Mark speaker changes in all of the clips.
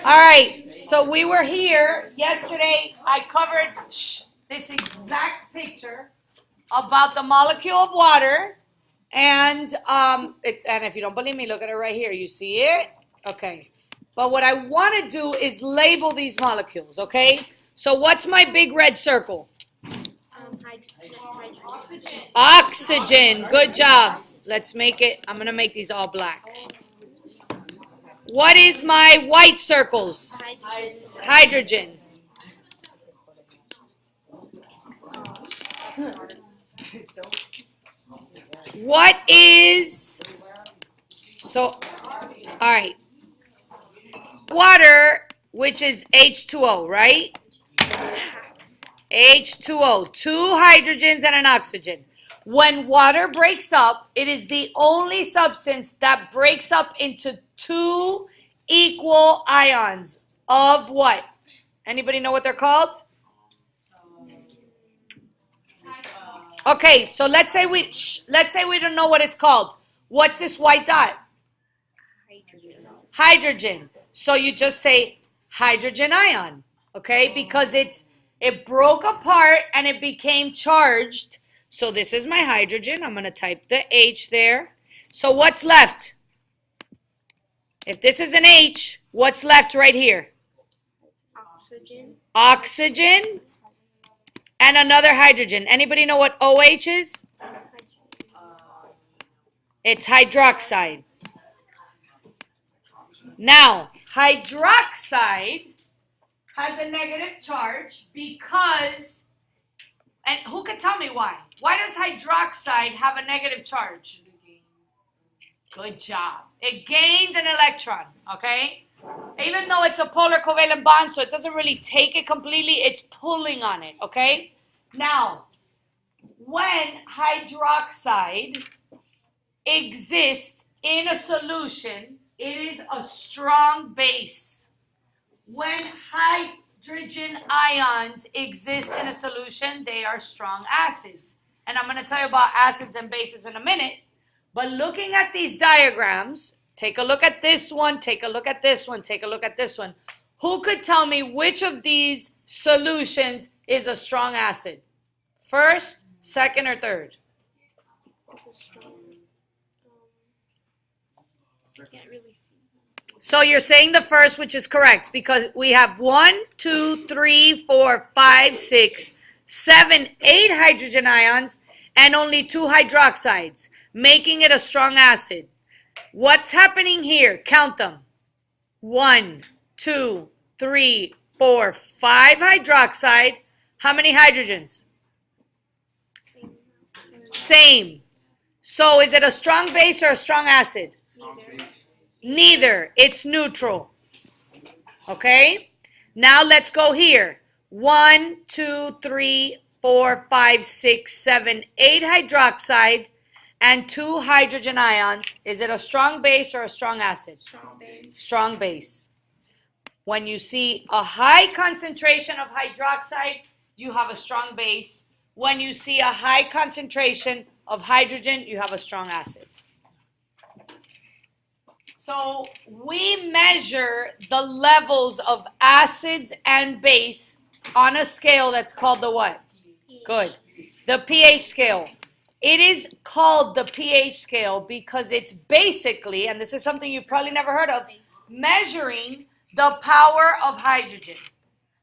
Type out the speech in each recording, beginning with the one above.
Speaker 1: All right, so we were here yesterday. I covered this exact picture about the molecule of water, and if you don't believe me, look at it right here. You see it? Okay. But what I want to do is label these molecules. Okay. So what's my big red circle?
Speaker 2: Oxygen.
Speaker 1: Oxygen. Good job. Let's make it. I'm gonna make these all black. What is my white circles? Hydrogen. What is, all right, water, which is H2O, right? H2O, two hydrogens and an oxygen. When water breaks up, it is the only substance that breaks up into two equal ions of what? Anybody know what they're called? Okay, so let's say we don't know what it's called. What's this white dot? Hydrogen. So you just say hydrogen ion, okay? Because it broke apart and it became charged. So this is my hydrogen. I'm going to type the H there. So what's left? If this is an H, what's left right here?
Speaker 2: Oxygen.
Speaker 1: Oxygen and another hydrogen. Anybody know what OH is? It's hydroxide. Now, hydroxide has a negative charge because, and who can tell me why? Why does hydroxide have a negative charge? Good job. It gained an electron, okay? Even though it's a polar covalent bond, so it doesn't really take it completely, it's pulling on it, okay? Now, when hydroxide exists in a solution, it is a strong base. When hydrogen ions exist in a solution, they are strong acids. And I'm going to tell you about acids and bases in a minute. But looking at these diagrams, take a look at this one, take a look at this one, take a look at this one. Who could tell me which of these solutions is a strong acid? First, second, or third?
Speaker 2: Can't really see.
Speaker 1: So you're saying the first, which is correct, because we have 1, 2, 3, 4, 5, 6, 7, 8 hydrogen ions and only 2 hydroxides, making it a strong acid. What's happening here? Count them. 1, 2, 3, 4, 5 hydroxide. How many hydrogens? Same. So is it a strong base or a strong acid? Neither. It's neutral. Okay? Now let's go here. 1, 2, 3, 4, 5, 6, 7, 8 hydroxide and 2 hydrogen ions. Is it a strong base or a strong acid?
Speaker 2: Strong base.
Speaker 1: Strong base. When you see a high concentration of hydroxide, you have a strong base. When you see a high concentration of hydrogen, you have a strong acid. So we measure the levels of acids and base on a scale that's called the what? Good. The pH scale. It is called the pH scale because it's basically, and this is something you've probably never heard of, measuring the power of hydrogen.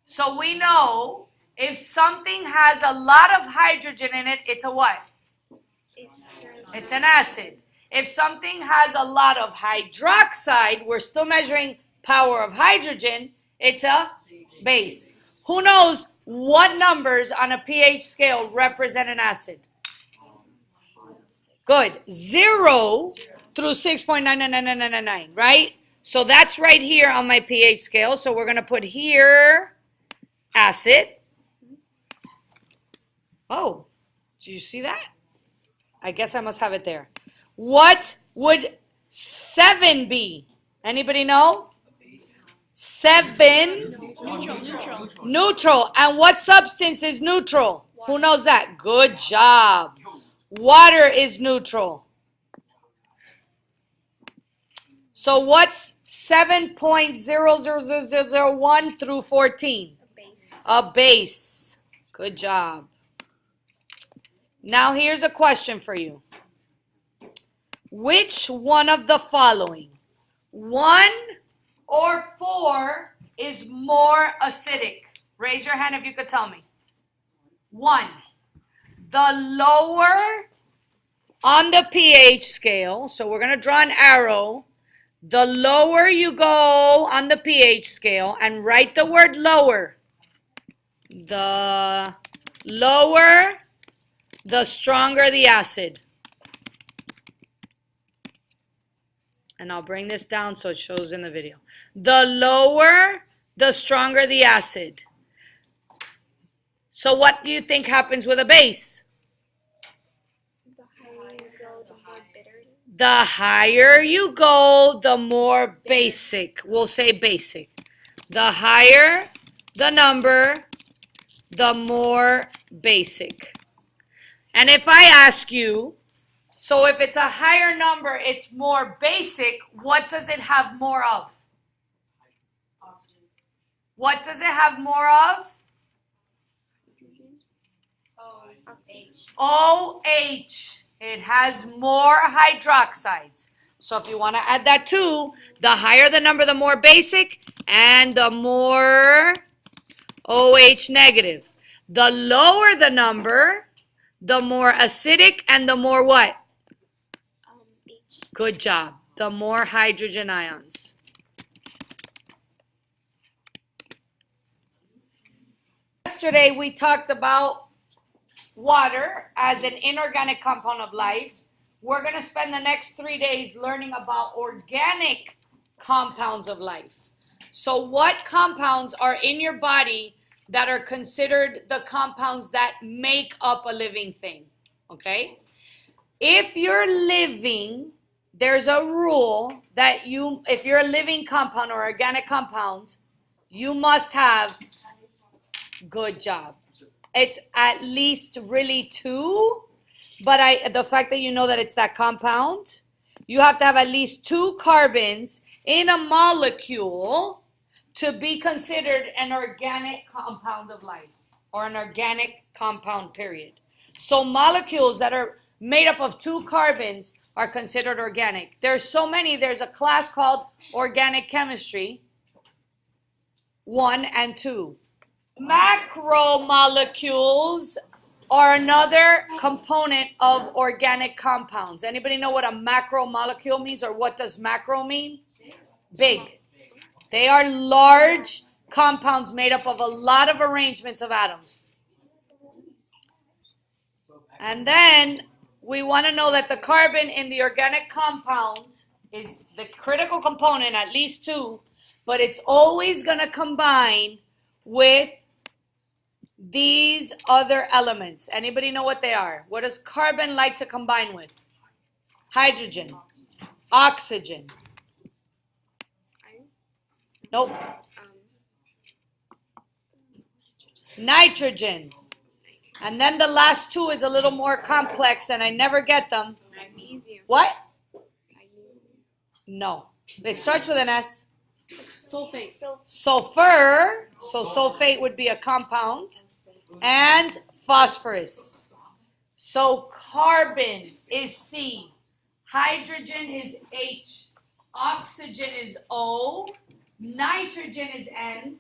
Speaker 1: So we know if something has a lot of hydrogen in it, it's a what? It's an acid. If something has a lot of hydroxide, we're still measuring power of hydrogen, it's a base. Who knows what numbers on a pH scale represent an acid? Good. 0 through 6.99999, right? So that's right here on my pH scale. So we're going to put here acid. Oh, did you see that? I guess I must have it there. What would 7 be? Anybody know? 7? Neutral. And what substance is neutral? Who knows that? Good job. Water is neutral. So what's 7.00001 through 14. A base. Good job. Now here's a question for you. Which one of the following, 1 or 4, is more acidic? Raise your hand if you could tell me. 1. The lower on the pH scale, so we're going to draw an arrow. The lower you go on the pH scale, and write the word lower. The lower, the stronger the acid. And I'll bring this down so it shows in the video. The lower, the stronger the acid. So what do you think happens with a base?
Speaker 2: The higher you go, the more bitter.
Speaker 1: The higher you go, the more basic. We'll say basic. The higher the number, the more basic. And if I ask you, so if it's a higher number, it's more basic, what does it have more of?
Speaker 3: Oxygen.
Speaker 1: What does it have more of? OH. It has more hydroxides. So if you want to add that too, the higher the number, the more basic, and the more OH negative. The lower the number, the more acidic, and the more what?
Speaker 2: H.
Speaker 1: Good job. The more hydrogen ions. Yesterday we talked about water as an inorganic compound of life. We're going to spend the next 3 days learning about organic compounds of life. So what compounds are in your body that are considered the compounds that make up a living thing? Okay? If you're living, there's a rule that if you're a living compound or organic compound, you must have, good job. It's at least really 2, but the fact that you know that it's that compound, you have to have at least 2 carbons in a molecule to be considered an organic compound of life or an organic compound, period. So molecules that are made up of 2 carbons are considered organic. There's so many. There's a class called organic chemistry 1 and 2. Macromolecules are another component of organic compounds. Anybody know what a macromolecule means, or what does macro mean? Big. They are large compounds made up of a lot of arrangements of atoms. And then we want to know that the carbon in the organic compound is the critical component, at least 2, but it's always going to combine with these other elements. Anybody know what they are? What does carbon like to combine with? Hydrogen. Oxygen. Nope. Nitrogen. And then the last 2 is a little more complex and I never get them.
Speaker 2: Magnesium.
Speaker 1: What? No. It starts with an S.
Speaker 3: Sulfate.
Speaker 1: Sulfur. So sulfate would be a compound. And phosphorus. So carbon is C. Hydrogen is H. Oxygen is O. Nitrogen is N.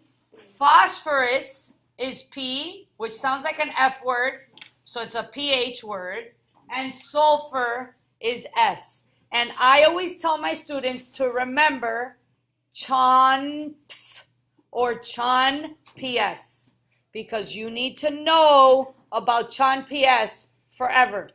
Speaker 1: Phosphorus is P, which sounds like an F word, so it's a PH word. And sulfur is S. And I always tell my students to remember CHONPS or CHON-PS, because you need to know about CHON-PS forever.